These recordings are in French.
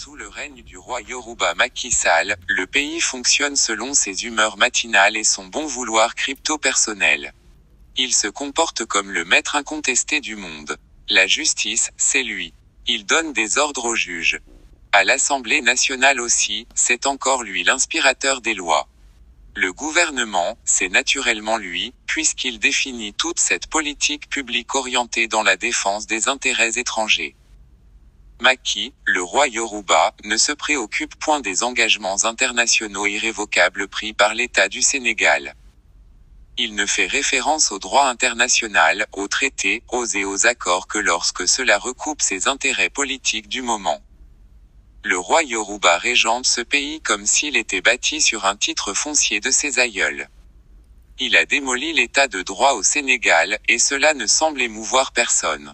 Sous le règne du roi Yoruba Macky Sall, le pays fonctionne selon ses humeurs matinales et son bon vouloir crypto-personnel. Il se comporte comme le maître incontesté du monde. La justice, c'est lui. Il donne des ordres aux juges. À l'Assemblée nationale aussi, c'est encore lui l'inspirateur des lois. Le gouvernement, c'est naturellement lui, puisqu'il définit toute cette politique publique orientée dans la défense des intérêts étrangers. Macky, le roi Yoruba, ne se préoccupe point des engagements internationaux irrévocables pris par l'État du Sénégal. Il ne fait référence au droit international, aux traités, et aux accords que lorsque cela recoupe ses intérêts politiques du moment. Le roi Yoruba régente ce pays comme s'il était bâti sur un titre foncier de ses aïeuls. Il a démoli l'état de droit au Sénégal, et cela ne semble émouvoir personne.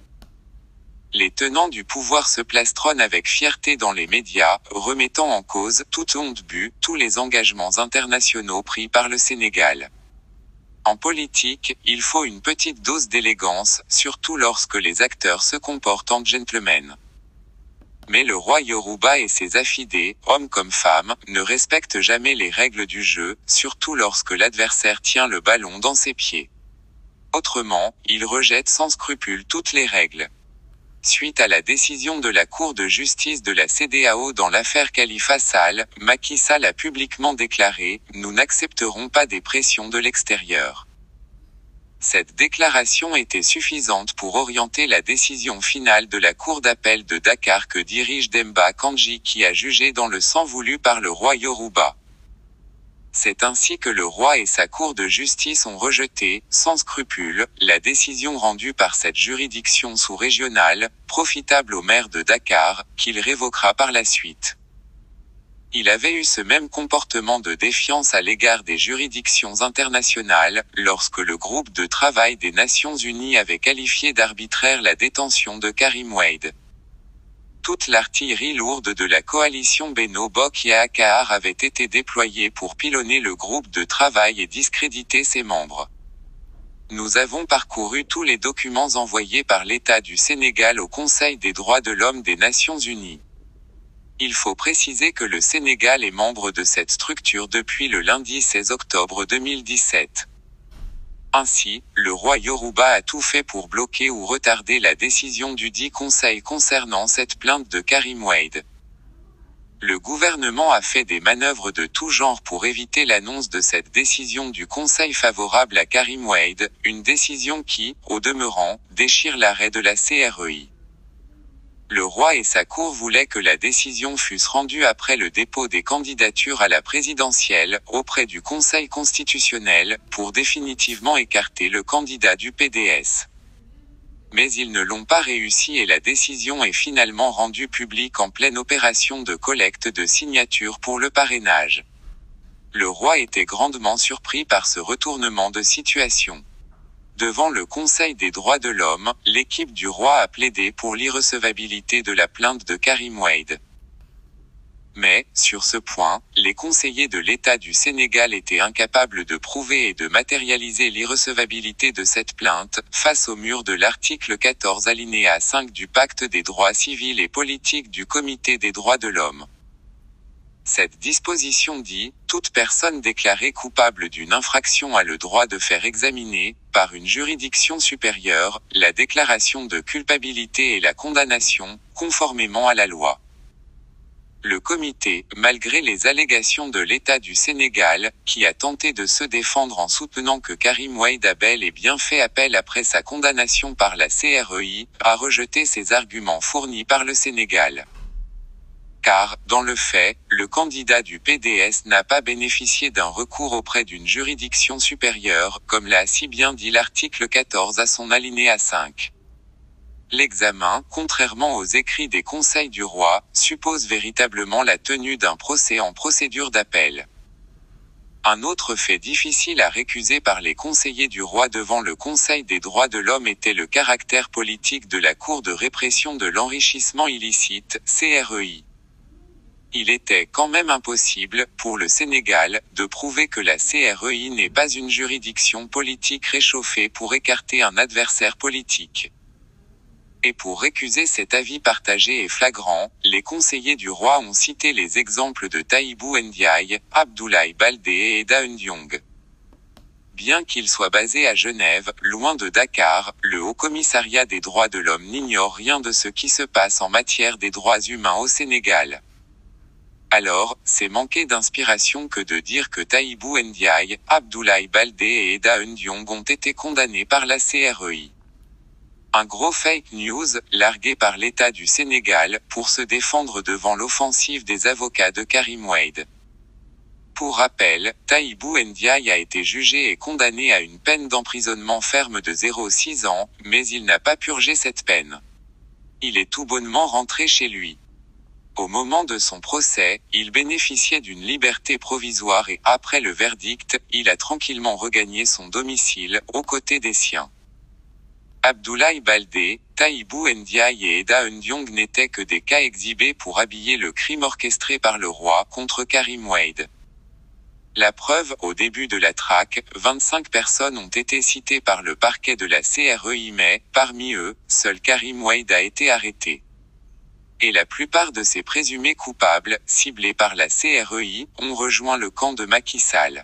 Les tenants du pouvoir se plastronnent avec fierté dans les médias, remettant en cause, toute honte bue, tous les engagements internationaux pris par le Sénégal. En politique, il faut une petite dose d'élégance, surtout lorsque les acteurs se comportent en gentlemen. Mais le roi Yoruba et ses affidés, hommes comme femmes, ne respectent jamais les règles du jeu, surtout lorsque l'adversaire tient le ballon dans ses pieds. Autrement, il rejette sans scrupule toutes les règles. Suite à la décision de la Cour de justice de la CEDEAO dans l'affaire Khalifa Sall, Macky Sall a publiquement déclaré « Nous n'accepterons pas des pressions de l'extérieur ». Cette déclaration était suffisante pour orienter la décision finale de la Cour d'appel de Dakar que dirige Demba Kandji qui a jugé dans le sang voulu par le roi Yoruba. C'est ainsi que le roi et sa cour de justice ont rejeté, sans scrupule, la décision rendue par cette juridiction sous-régionale, profitable au maire de Dakar, qu'il révoquera par la suite. Il avait eu ce même comportement de défiance à l'égard des juridictions internationales, lorsque le groupe de travail des Nations Unies avait qualifié d'arbitraire la détention de Karim Wade. Toute l'artillerie lourde de la coalition Benno Bokk Yakaar avait été déployée pour pilonner le groupe de travail et discréditer ses membres. Nous avons parcouru tous les documents envoyés par l'État du Sénégal au Conseil des droits de l'homme des Nations Unies. Il faut préciser que le Sénégal est membre de cette structure depuis le lundi 16 octobre 2017. Ainsi, le roi Yoruba a tout fait pour bloquer ou retarder la décision du dit conseil concernant cette plainte de Karim Wade. Le gouvernement a fait des manœuvres de tout genre pour éviter l'annonce de cette décision du conseil favorable à Karim Wade, une décision qui, au demeurant, déchire l'arrêt de la CREI. Le roi et sa cour voulaient que la décision fût rendue après le dépôt des candidatures à la présidentielle, auprès du Conseil constitutionnel, pour définitivement écarter le candidat du PDS. Mais ils ne l'ont pas réussi et la décision est finalement rendue publique en pleine opération de collecte de signatures pour le parrainage. Le roi était grandement surpris par ce retournement de situation. Devant le Conseil des droits de l'homme, l'équipe du roi a plaidé pour l'irrecevabilité de la plainte de Karim Wade. Mais, sur ce point, les conseillers de l'État du Sénégal étaient incapables de prouver et de matérialiser l'irrecevabilité de cette plainte, face au mur de l'article 14 alinéa 5 du Pacte des droits civils et politiques du Comité des droits de l'homme. Cette disposition dit « Toute personne déclarée coupable d'une infraction a le droit de faire examiner, par une juridiction supérieure, la déclaration de culpabilité et la condamnation, conformément à la loi ». Le comité, malgré les allégations de l'État du Sénégal, qui a tenté de se défendre en soutenant que Karim Wade a bel et bien fait appel après sa condamnation par la CREI, a rejeté ces arguments fournis par le Sénégal. Car, dans le fait, le candidat du PDS n'a pas bénéficié d'un recours auprès d'une juridiction supérieure, comme l'a si bien dit l'article 14 à son alinéa 5. L'examen, contrairement aux écrits des conseils du roi, suppose véritablement la tenue d'un procès en procédure d'appel. Un autre fait difficile à récuser par les conseillers du roi devant le Conseil des droits de l'homme était le caractère politique de la Cour de répression de l'enrichissement illicite, CREI. Il était quand même impossible, pour le Sénégal, de prouver que la CREI n'est pas une juridiction politique réchauffée pour écarter un adversaire politique. Et pour récuser cet avis partagé et flagrant, les conseillers du roi ont cité les exemples de Tahibou Ndiaye, Abdoulaye Baldé et Eda Ndiong. Bien qu'il soit basé à Genève, loin de Dakar, le Haut-Commissariat des droits de l'homme n'ignore rien de ce qui se passe en matière des droits humains au Sénégal. Alors, c'est manquer d'inspiration que de dire que Tahibou Ndiaye, Abdoulaye Baldé et Eda Ndiong ont été condamnés par la CREI. Un gros fake news, largué par l'État du Sénégal, pour se défendre devant l'offensive des avocats de Karim Wade. Pour rappel, Tahibou Ndiaye a été jugé et condamné à une peine d'emprisonnement ferme de 0,6 ans, mais il n'a pas purgé cette peine. Il est tout bonnement rentré chez lui. Au moment de son procès, il bénéficiait d'une liberté provisoire et, après le verdict, il a tranquillement regagné son domicile, aux côtés des siens. Abdoulaye Baldé, Tahibou Ndiaye et Eda Ndiong n'étaient que des cas exhibés pour habiller le crime orchestré par le roi contre Karim Wade. La preuve, au début de la traque, 25 personnes ont été citées par le parquet de la CREI mais, parmi eux, seul Karim Wade a été arrêté. Et la plupart de ces présumés coupables, ciblés par la CREI, ont rejoint le camp de Macky Sall.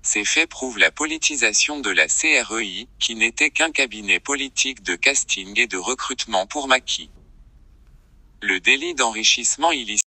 Ces faits prouvent la politisation de la CREI, qui n'était qu'un cabinet politique de casting et de recrutement pour Macky. Le délit d'enrichissement illicite